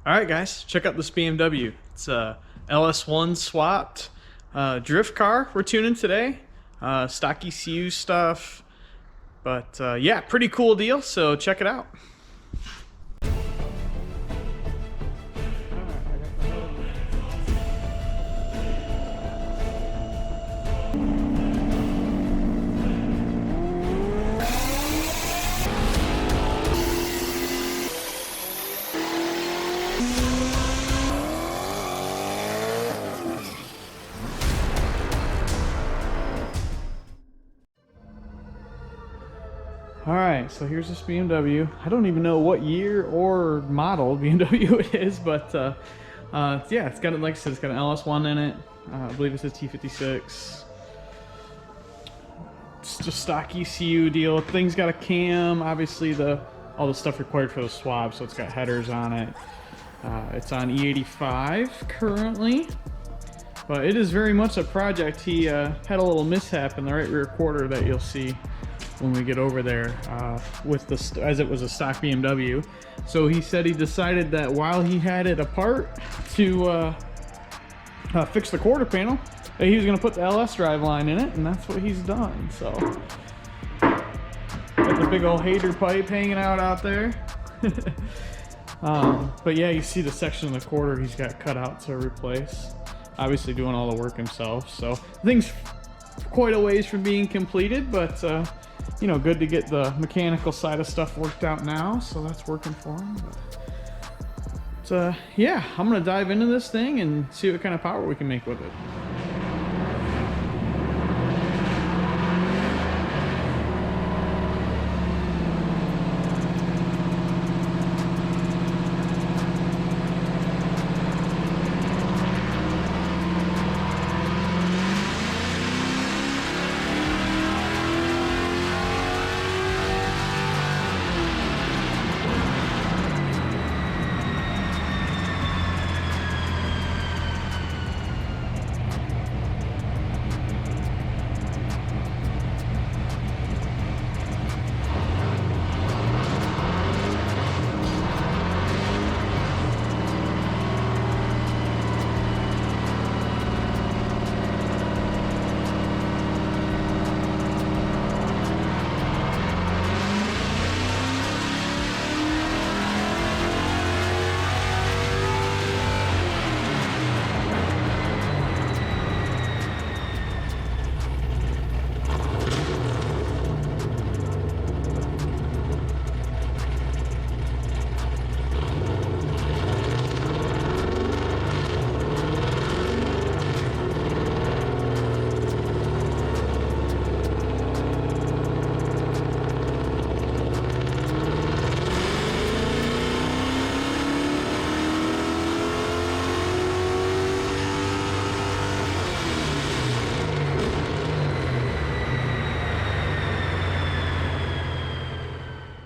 All right, guys, check out this BMW. It's a LS1 swapped drift car we're tuning today. Stock ECU stuff, but yeah, pretty cool deal. So check it out. All right, so here's this BMW. I don't even know what year or model BMW it is, but yeah, it's got, like I said, it's got an LS1 in it. I believe it's a T56. It's just stock ECU deal. Thing's got a cam, obviously all the stuff required for the swab, so it's got headers on it. It's on E85 currently, but it is very much a project. He had a little mishap in the right rear quarter that you'll see when we get over there with as it was a stock BMW. So he said he decided that while he had it apart to fix the quarter panel, that he was going to put the LS driveline in it, and that's what he's done. So got the big old hater pipe hanging out there. But yeah, you see the section of the quarter he's got cut out to replace. Obviously doing all the work himself. So things quite a ways from being completed, but you know, good to get the mechanical side of stuff worked out now, so that's working for him. But yeah, I'm gonna dive into this thing and see what kind of power we can make with it.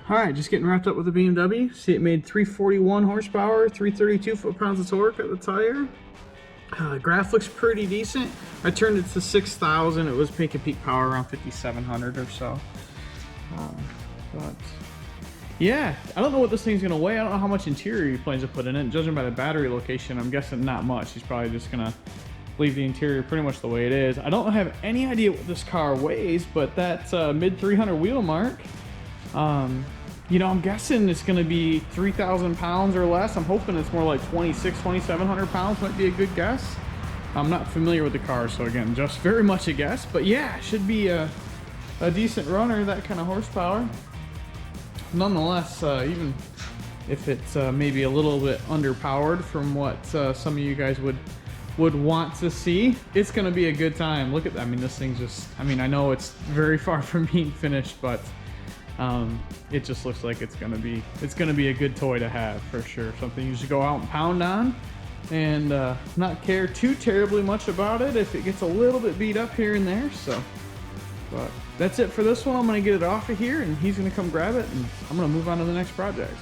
Alright, just getting wrapped up with the BMW. See, it made 341 horsepower, 332 foot-pounds of torque at the tire. Graph looks pretty decent. I turned it to 6,000. It was making peak power around 5,700 or so. But yeah, I don't know what this thing's going to weigh. I don't know how much interior he plans to put in it. Judging by the battery location, I'm guessing not much. He's probably just going to leave the interior pretty much the way it is. I don't have any idea what this car weighs, but that's mid 300 wheel mark. You know, I'm guessing it's going to be 3,000 pounds or less. I'm hoping it's more like 2,700 pounds might be a good guess. I'm not familiar with the car, so again, just very much a guess. But yeah, should be a decent runner, that kind of horsepower. Nonetheless, even if it's maybe a little bit underpowered from what some of you guys would want to see, it's going to be a good time. Look at that. I mean, this thing's just, I mean, I know it's very far from being finished, but it just looks like it's gonna be a good toy to have for sure. Something you should go out and pound on, and not care too terribly much about it if it gets a little bit beat up here and there. So, but that's it for this one. I'm gonna get it off of here, and he's gonna come grab it, and I'm gonna move on to the next project.